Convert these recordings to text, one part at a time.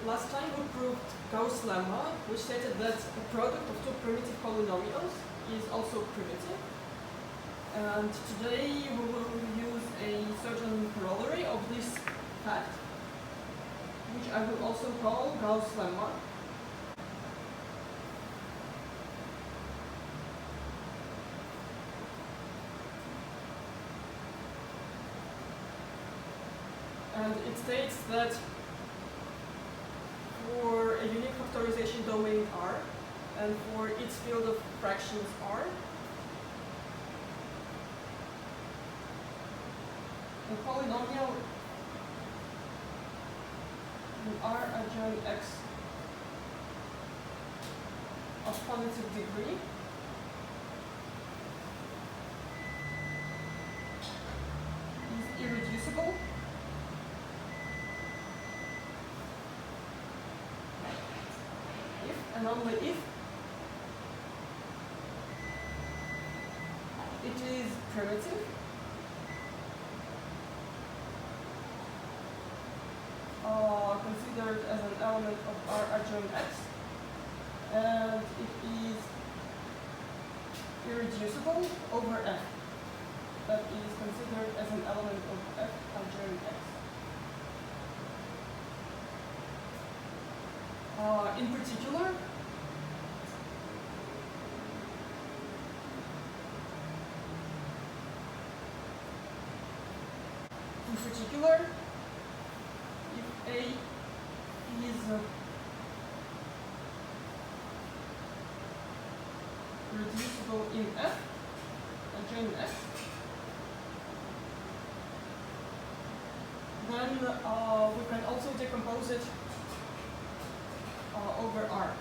last time we proved Gauss' lemma, which stated that a product of two primitive polynomials is also primitive. And today we will use a certain corollary of this fact, which I will also call Gauss' lemma. And it states that for a unique factorization domain R and for its field of fractions R, a polynomial in R adjoint X of positive degree is irreducible and only if it is primitive considered as an element of R adjoint X, and it is irreducible over F, that is considered as an element of F adjoint X. In particular, if A is reducible in F adjoint X, then we can also decompose it over R.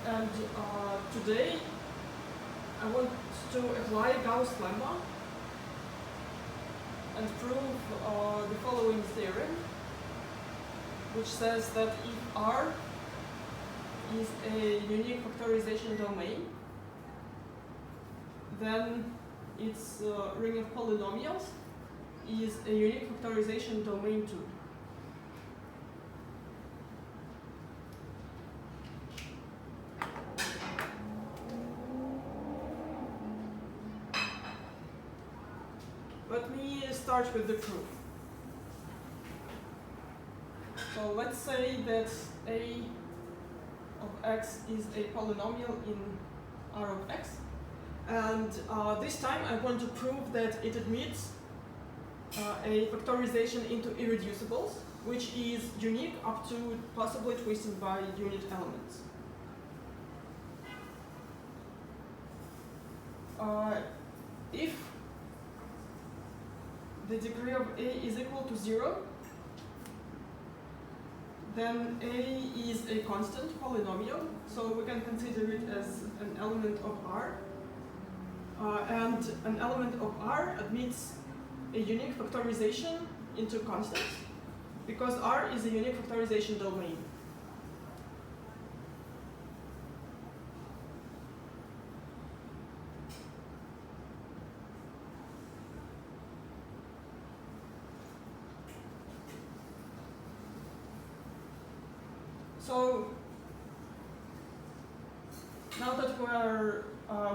And today I want to apply Gauss' lemma and prove the following theorem, which says that if R is a unique factorization domain, then its ring of polynomials is a unique factorization domain too. Let me start with the proof. So let's say that A of X is a polynomial in R of X, and this time I want to prove that it admits a factorization into irreducibles, which is unique up to possibly twisted by unit elements. If the degree of A is equal to 0, then A is a constant polynomial, so we can consider it as an element of R. And an element of R admits a unique factorization into constants, because R is a unique factorization domain. So now that we are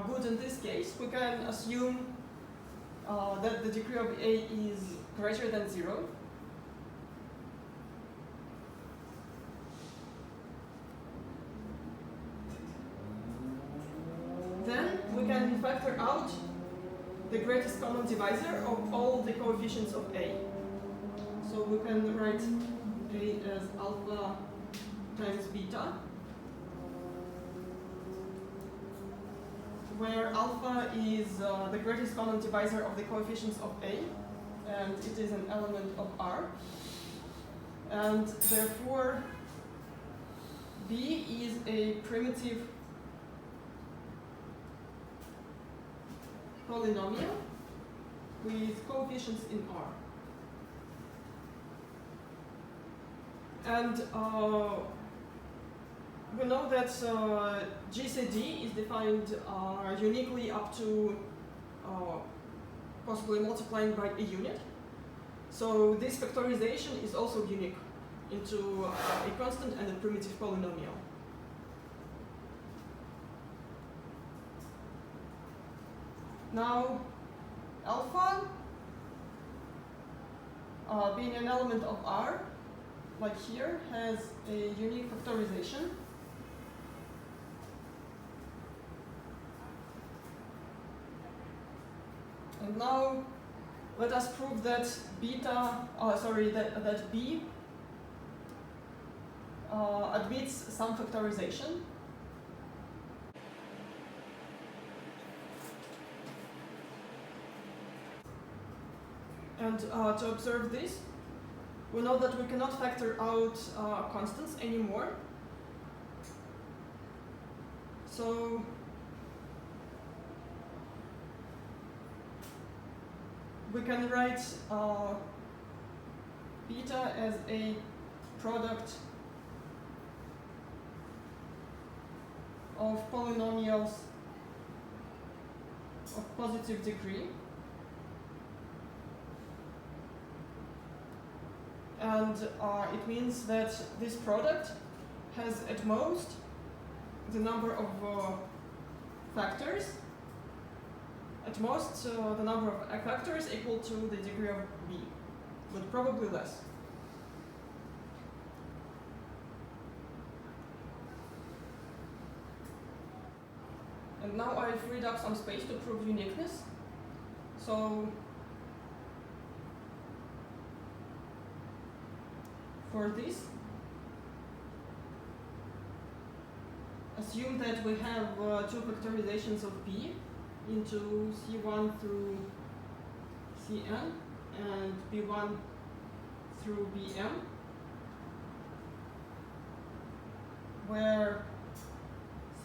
good in this case, we can assume that the degree of A is greater than 0. Then we can factor out the greatest common divisor of all the coefficients of A. So we can write A as alpha times beta, where alpha is the greatest common divisor of the coefficients of A, and it is an element of R. And therefore, B is a primitive polynomial with coefficients in R. And we know that GCD is defined uniquely up to possibly multiplying by a unit. So this factorization is also unique into a constant and a primitive polynomial. Now, alpha, being an element of R, like here, has a unique factorization. And now, let us prove that that B admits some factorization. And to observe this, we know that we cannot factor out constants anymore. So we can write beta as a product of polynomials of positive degree. And it means that this product has at most the number of factors, at most the number of factors equal to the degree of B, but probably less. And now I freed up some space to prove uniqueness. So for this, assume that we have two factorizations of B into C1 through Cn and B1 through Bm, where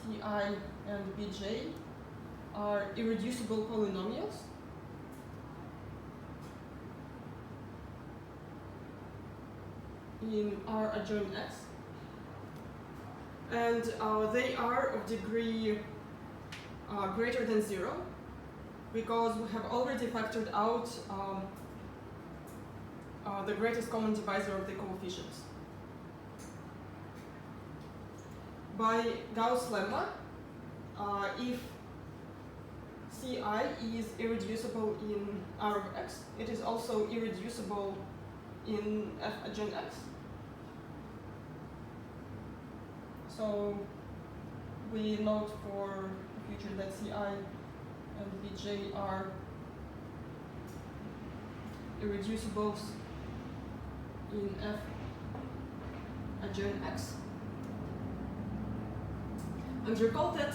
Ci and Bj are irreducible polynomials. In R adjoint X, and they are of degree greater than 0, because we have already factored out the greatest common divisor of the coefficients. By Gauss' lemma, if Ci is irreducible in R of X, it is also irreducible in F adjoint X. So we note for the future that Ci and Bj are irreducibles in F adjoint X. And recall that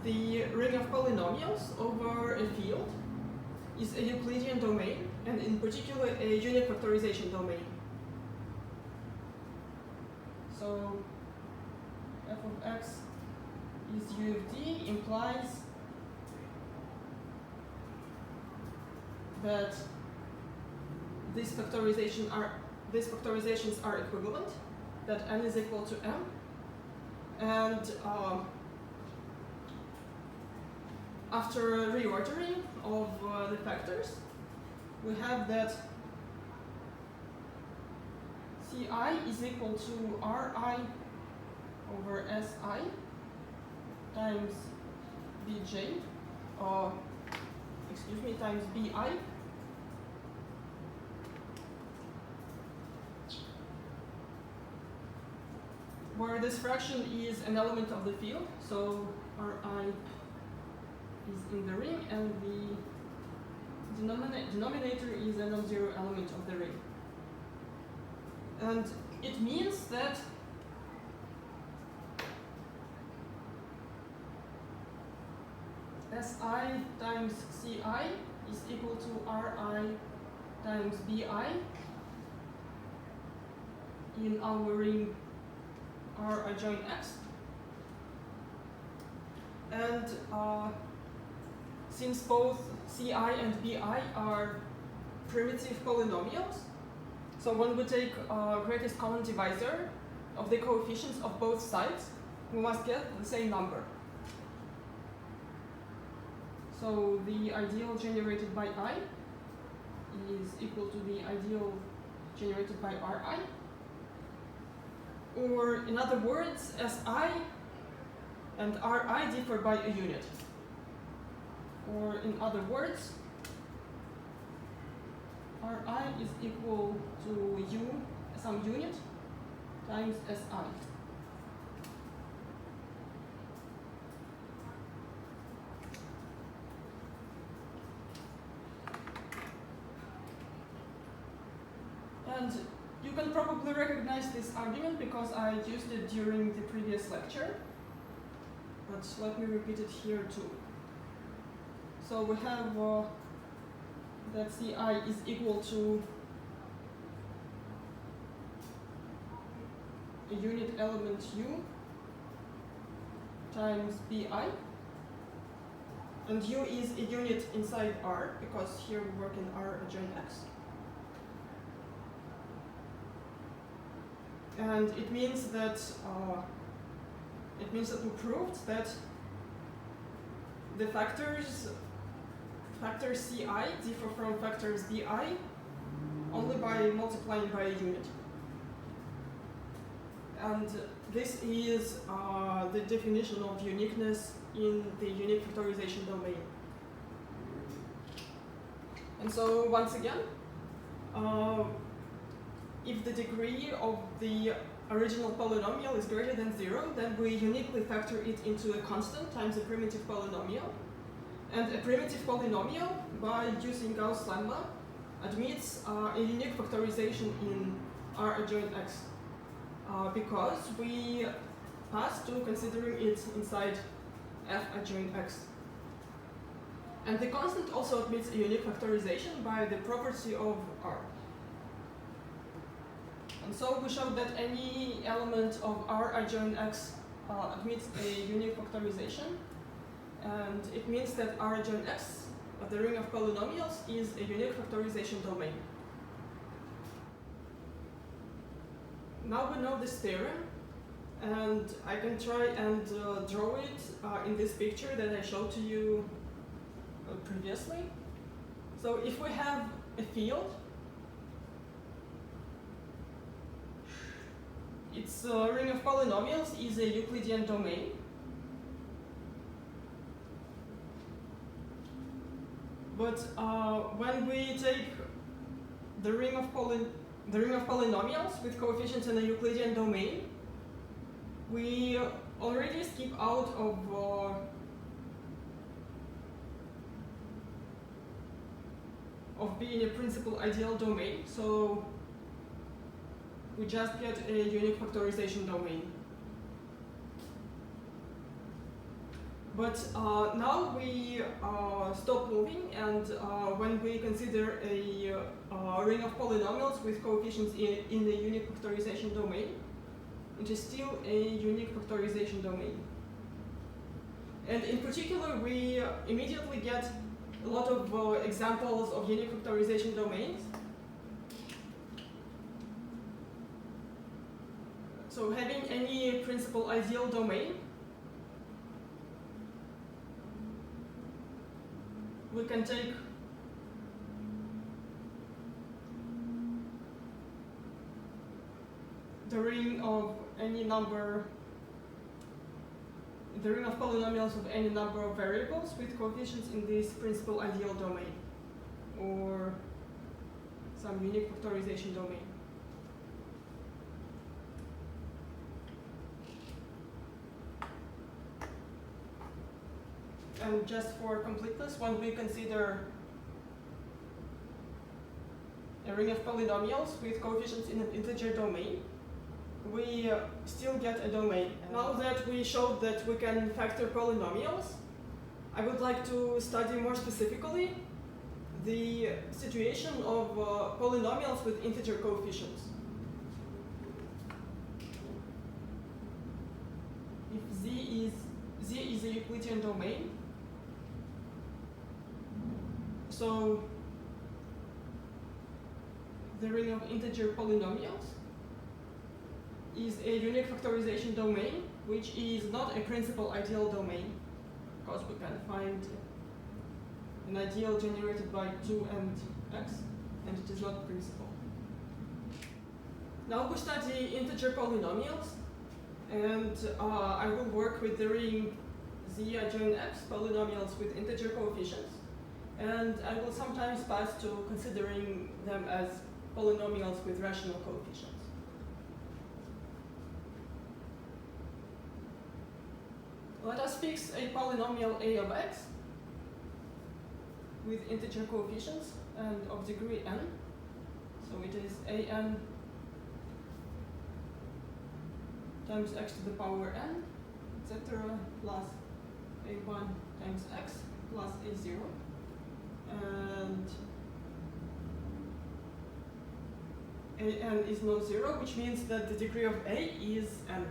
the ring of polynomials over a field is a Euclidean domain, and in particular a unique factorization domain. So f of x is UFD implies that these factorizations are equivalent, that n is equal to m, and after reordering of the factors, we have that Ci is equal to Ri over Si times Bj, times Bi, where this fraction is an element of the field, so Ri is in the ring and the denominator is a non-zero element of the ring. And it means that Si times Ci is equal to Ri times Bi in our ring R adjoint X. And since both Ci and Bi are primitive polynomials, so when we take greatest common divisor of the coefficients of both sides, we must get the same number. So the ideal generated by I is equal to the ideal generated by Ri. Or in other words, Si and Ri differ by a unit. Or in other words, Ri is equal to U, some unit, times Si. And you can probably recognize this argument because I used it during the previous lecture, but let me repeat it here too. So we have that Ci is equal to a unit element U times Bi, and U is a unit inside R because here we work in R adjoint X. And it means that we proved that the factors Ci differ from factors Bi only by multiplying by a unit. And this is the definition of uniqueness in the unique factorization domain. And so once again, if the degree of the original polynomial is greater than 0, then we uniquely factor it into a constant times a primitive polynomial. And a primitive polynomial, by using Gauss lemma, admits a unique factorization in R adjoint X because we pass to considering it inside F adjoint X. And the constant also admits a unique factorization by the property of R. And so we showed that any element of R adjoint X admits a unique factorization, and it means that R adjoint X, the ring of polynomials, is a unique factorization domain. Now we know this theorem, and I can try and draw it in this picture that I showed to you previously. So if we have a field, its ring of polynomials is a Euclidean domain. But when we take the ring of polynomials with coefficients in a Euclidean domain, we already skip out of being a principal ideal domain. So we just get a unique factorization domain. But now we stop moving, and when we consider a ring of polynomials with coefficients in the unique factorization domain, it is still a unique factorization domain. And in particular, we immediately get a lot of examples of unique factorization domains. So having any principal ideal domain, we can take the ring of any number, the ring of polynomials of any number of variables with coefficients in this principal ideal domain, or some unique factorization domain. And just for completeness, when we consider a ring of polynomials with coefficients in an integer domain, we still get a domain. Now that we showed that we can factor polynomials, I would like to study more specifically the situation of polynomials with integer coefficients. If Z is a Euclidean domain, so the ring of integer polynomials is a unique factorization domain, which is not a principal ideal domain, because we can find an ideal generated by 2 and x, and it is not principal. Now we study integer polynomials, and I will work with the ring Z adjoint x polynomials with integer coefficients, and I will sometimes pass to considering them as polynomials with rational coefficients. Let us fix a polynomial a of x with integer coefficients and of degree n. So it is an times x to the power n, etc. plus a1 times x plus a0. And an is non-zero, which means that the degree of a is n.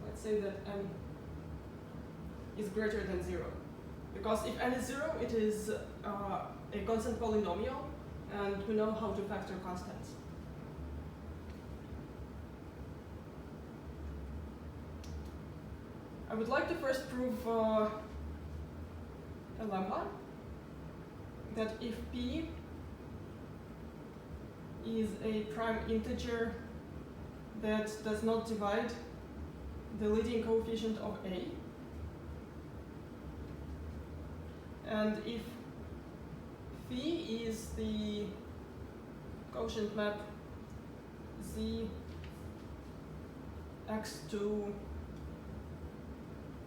Let's say that n is greater than 0. Because if n is 0, it is a constant polynomial, and we know how to factor constants. I would like to first prove a lemma, that if p is a prime integer that does not divide the leading coefficient of a, and if phi is the quotient map z x to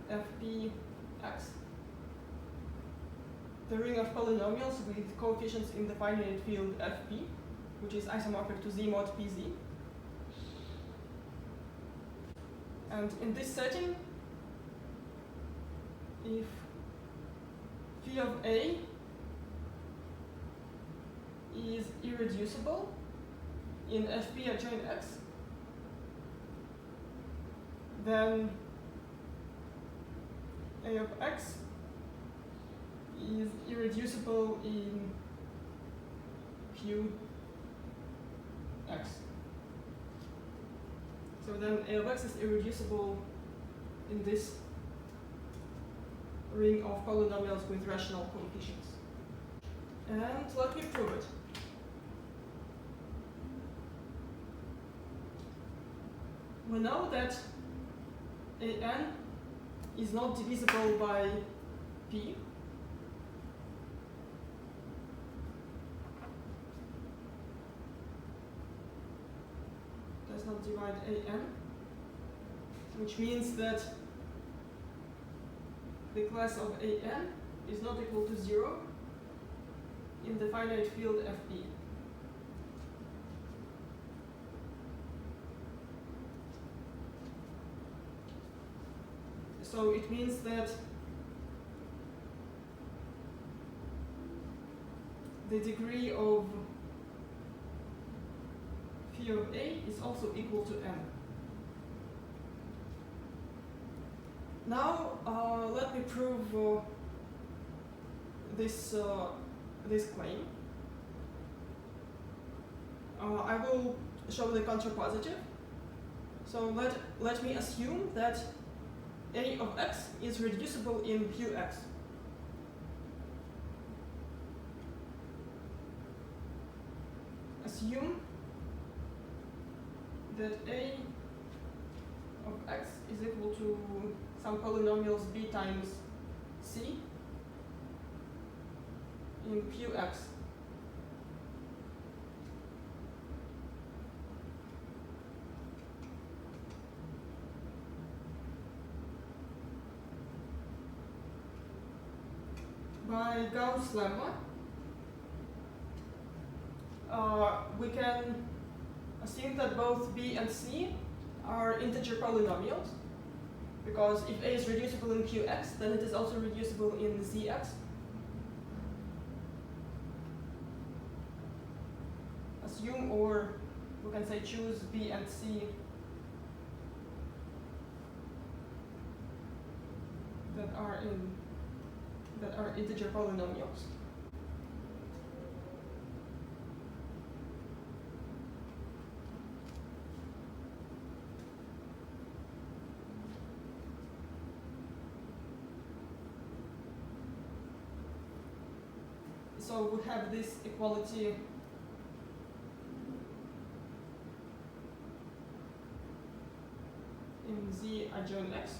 fp x, the ring of polynomials with coefficients in the finite field fp, which is isomorphic to z mod pz. And in this setting, if phi of a is irreducible in fp adjoint x, then a of x is irreducible in q x. So then a of x is irreducible in this ring of polynomials with rational coefficients. And let me prove it. We know that an is not divisible by p. Does not divide an, which means that the class of an is not equal to 0 in the finite field fp. So it means that the degree of phi of a is also equal to n. Now let me prove this claim. I will show the contrapositive. So let me assume that a of x is reducible in qx. Assume that a of x is equal to some polynomials b times c in qx. By Gauss' lemma, we can assume that both b and c are integer polynomials, because if a is reducible in qx, then it is also reducible in zx. Assume, or we can say choose b and c that are integer polynomials. so we have this equality in Z adjoint X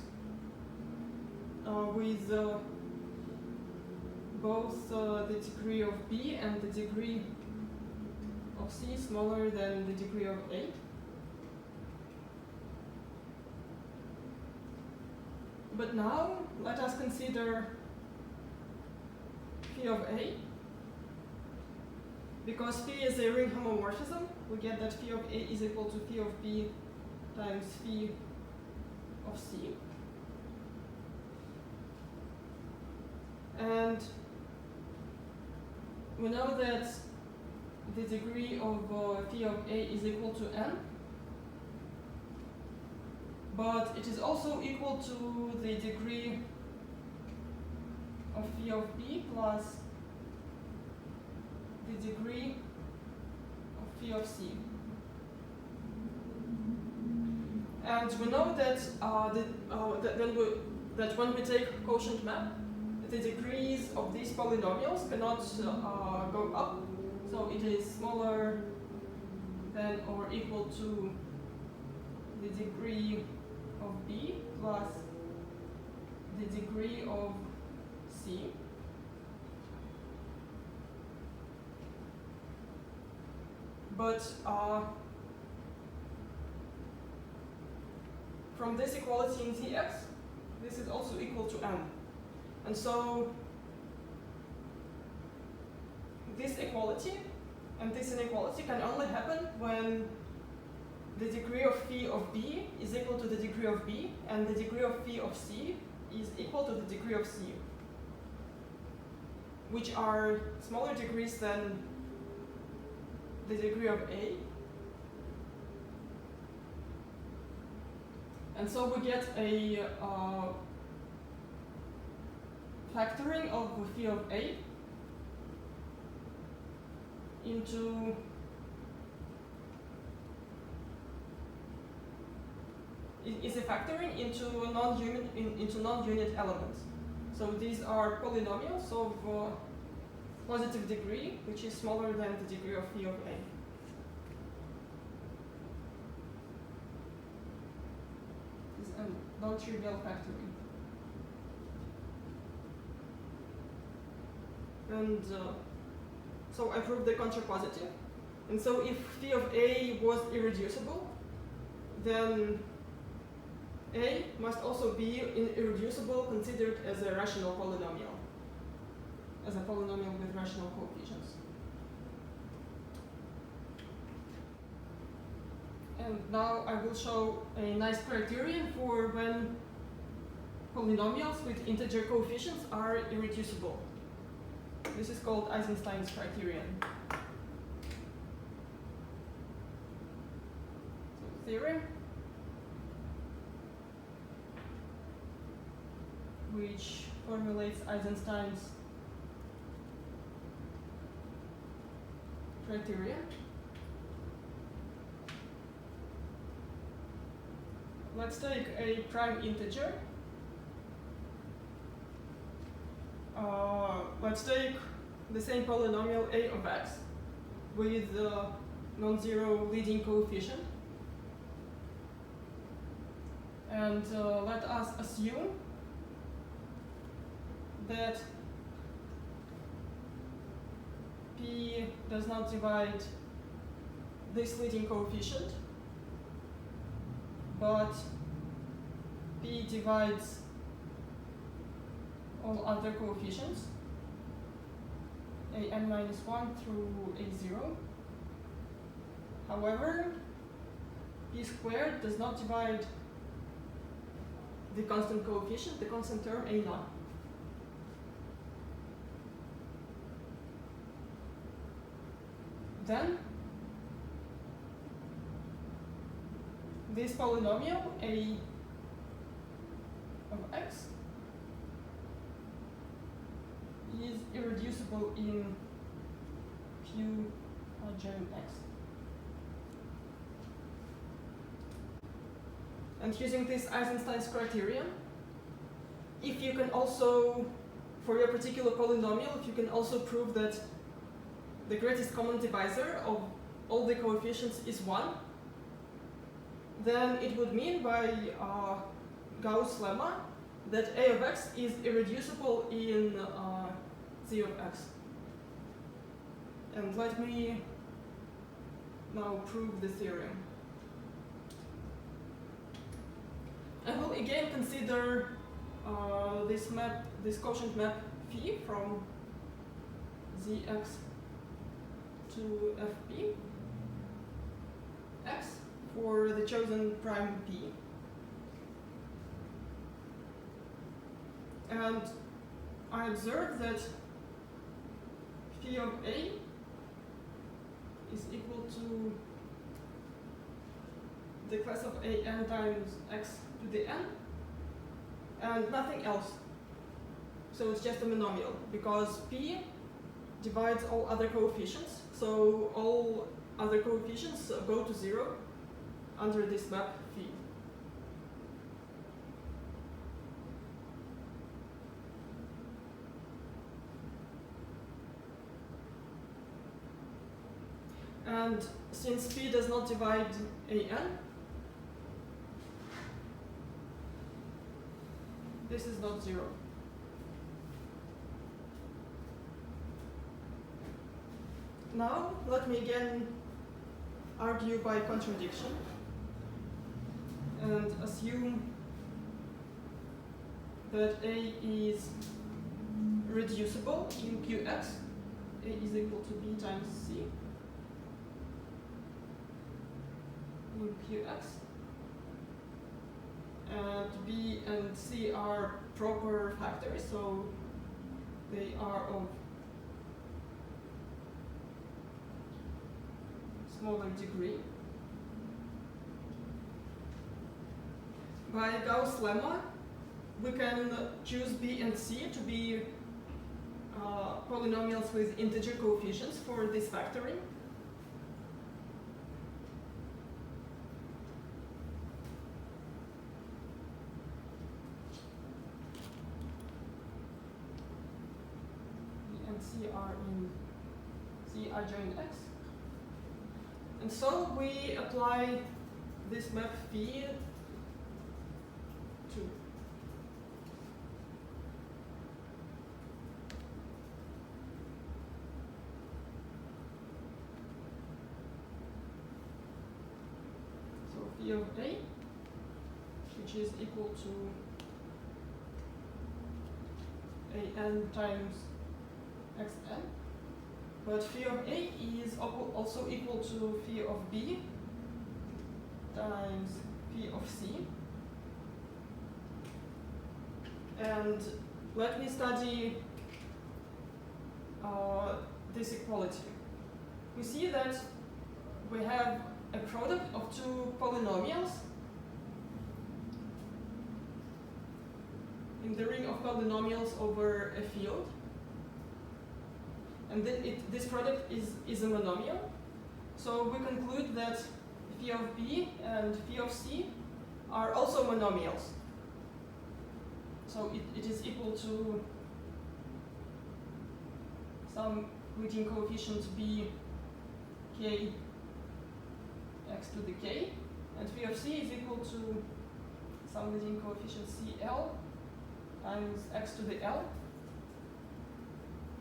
with both the degree of B and the degree of C smaller than the degree of A. But now let us consider phi of A. Because phi is a ring homomorphism, we get that phi of A is equal to phi of B times phi of C. And we know that the degree of phi of A is equal to n, but it is also equal to the degree of phi of B plus the degree of phi of C. And we know that that when we take quotient map, the degrees of these polynomials cannot go up, so it is smaller than or equal to the degree of B plus the degree of C. But from this equality in Zx, this is also equal to n. And so this equality and this inequality can only happen when the degree of phi of B is equal to the degree of B and the degree of phi of C is equal to the degree of C, which are smaller degrees than the degree of A. And so we get a factoring of phi of A into is a factoring into non-unit elements. So these are polynomials of positive degree, which is smaller than the degree of phi of A. This is a non-trivial factoring. And so I proved the contrapositive. And so if phi of A was irreducible, then A must also be irreducible, considered as a rational polynomial, as a polynomial with rational coefficients. And now I will show a nice criterion for when polynomials with integer coefficients are irreducible. This is called Eisenstein's criterion. So theorem, which formulates Eisenstein's criterion. Let's take a prime integer. Let's take the same polynomial a of x with the non-zero leading coefficient. And let us assume that p does not divide this leading coefficient, but p divides all other coefficients, a n minus 1 through a 0. However, p squared does not divide the constant coefficient, the constant term a naught. Then this polynomial a of x is irreducible in Q adjoint x. And using this Eisenstein's criterion, if you can also, for your particular polynomial, if you can also prove that the greatest common divisor of all the coefficients is 1, then it would mean by Gauss' lemma that a of x is irreducible in z of x. And let me now prove the theorem. I will again consider this quotient map phi from zx to fp x for the chosen prime p. And I observe that phi of a is equal to the class of a n times x to the n and nothing else. So it's just a monomial because p divides all other coefficients, so all other coefficients go to 0 under this map phi. And since p does not divide an, this is not 0. Now, let me again argue by contradiction and assume that A is reducible in Qx. A is equal to B times C in Qx. And B and C are proper factors, so they are of smaller degree. By Gauss' lemma, we can choose B and C to be polynomials with integer coefficients for this factoring. B and C are in C adjoint X. And so we apply this map phi to phi of A, which is equal to an times xn. But phi of A is also equal to phi of B times phi of C. And let me study this equality. We see that we have a product of two polynomials in the ring of polynomials over a field. And then this product is a monomial. So we conclude that phi of B and phi of C are also monomials. So it is equal to some leading coefficient B k x to the k, and phi of C is equal to some leading coefficient CL times x to the L,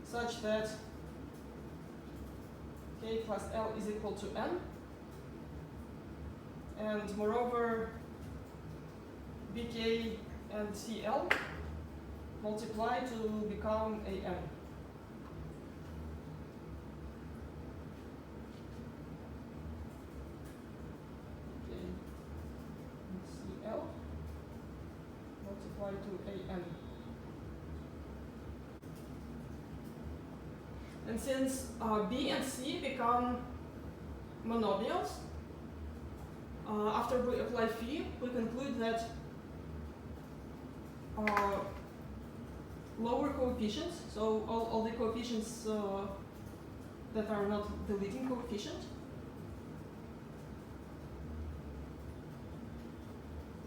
such that k plus L is equal to n, and moreover bk and CL multiply to become an. CL multiply to an. And since B and C become monomials, after we apply phi, we conclude that lower coefficients, so all the coefficients that are not the leading coefficient,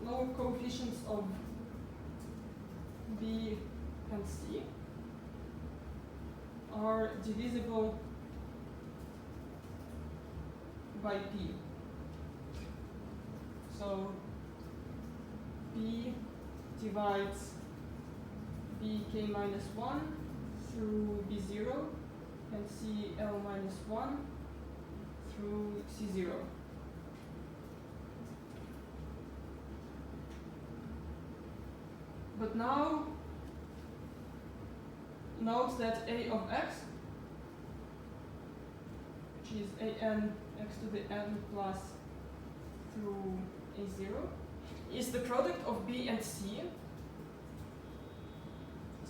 lower coefficients of B and C are divisible by p. So p divides bk minus 1 through b0 and cl minus 1 through c0. But now note that a of x, which is an x to the n plus through a0, is the product of b and c.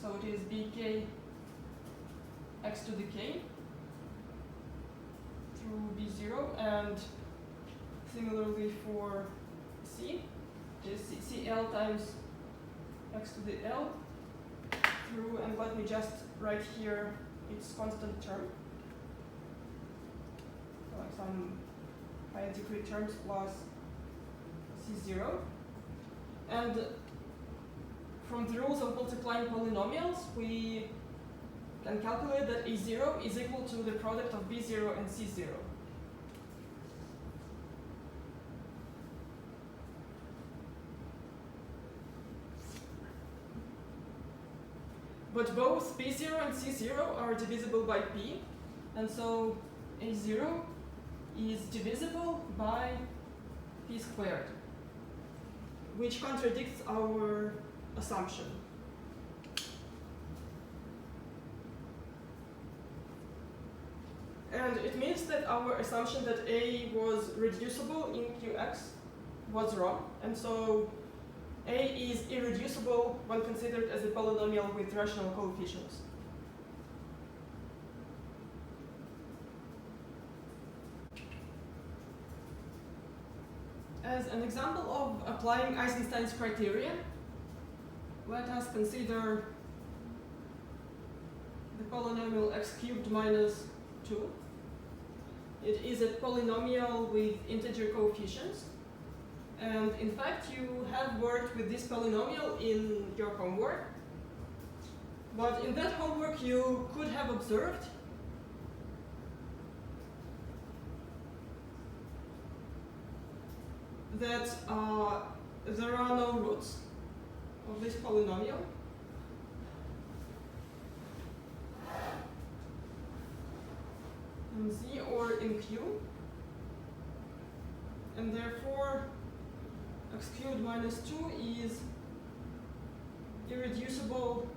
So it is bk x to the k through b0, and similarly for c, it is cl times x to the l through, and let me just write here its constant term, like some higher degree terms plus c0. And from the rules of multiplying polynomials, we can calculate that a0 is equal to the product of b0 and c0. But both b0 and c0 are divisible by p, and so a0 is divisible by p squared, which contradicts our assumption. And it means that our assumption that a was reducible in qx was wrong, and so a is irreducible when considered as a polynomial with rational coefficients. As an example of applying Eisenstein's criterion, let us consider the polynomial x cubed minus 2. It is a polynomial with integer coefficients. And in fact, you have worked with this polynomial in your homework. But in that homework, you could have observed that there are no roots of this polynomial. In Z or in Q. And therefore, x cubed minus 2 is irreducible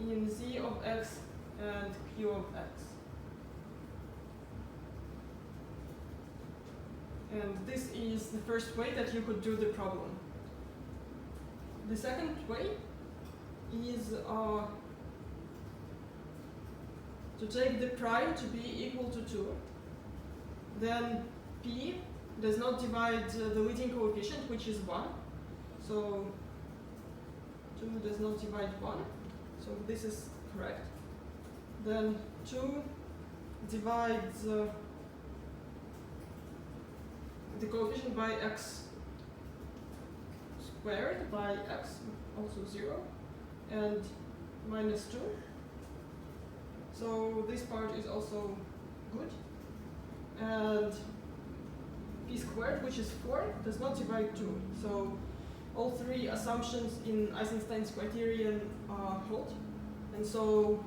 in Z of x and Q of x. And this is the first way that you could do the problem. The second way is to take the prime to be equal to 2. Then p does not divide the leading coefficient, which is 1. So 2 does not divide 1. So this is correct. Then 2 divides the coefficient by x squared by x, also 0, and minus 2. So this part is also good. And p squared, which is 4, does not divide 2. So all three assumptions in Eisenstein's criterion hold. And so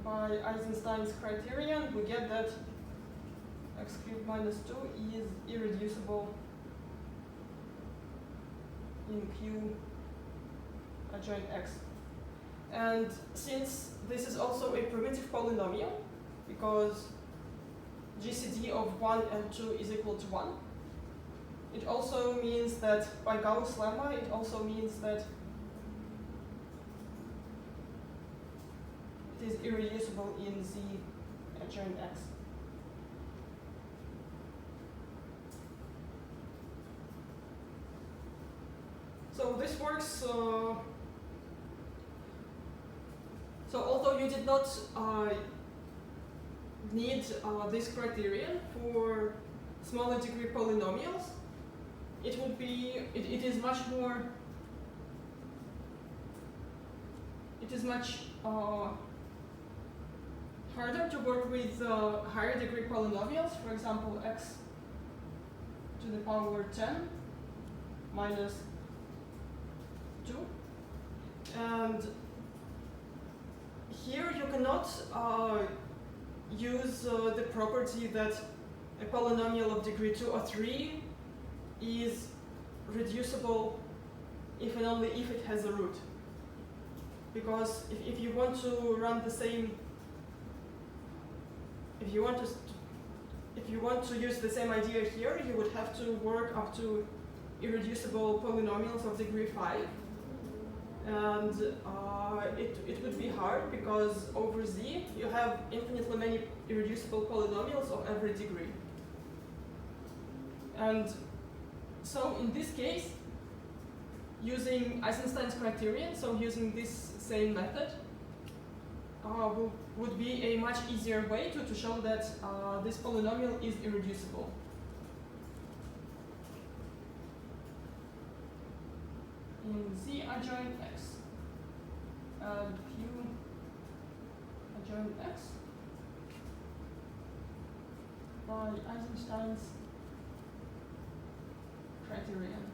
by Eisenstein's criterion, we get that x cubed minus 2 is irreducible in Q adjoint x. And since this is also a primitive polynomial, because GCD of 1 and 2 is equal to 1, it also means that by Gauss lemma, it also means that it is irreducible in Z adjoint x. So this works. So although you did not need this criterion for smaller degree polynomials, it would be it is much more. It is much harder to work with higher degree polynomials, for example, x to the power 10 minus 2. And here you cannot use the property that a polynomial of degree 2 or 3 is reducible if and only if it has a root. Because if you want to run the same, if you want to use the same idea here, you would have to work up to irreducible polynomials of degree 5. And it would be hard because over Z you have infinitely many irreducible polynomials of every degree. And so in this case, using Eisenstein's criterion, so using this same method, would be a much easier way to show that this polynomial is irreducible. In Z adjoint X, and Q adjoint X by Eisenstein's criterion.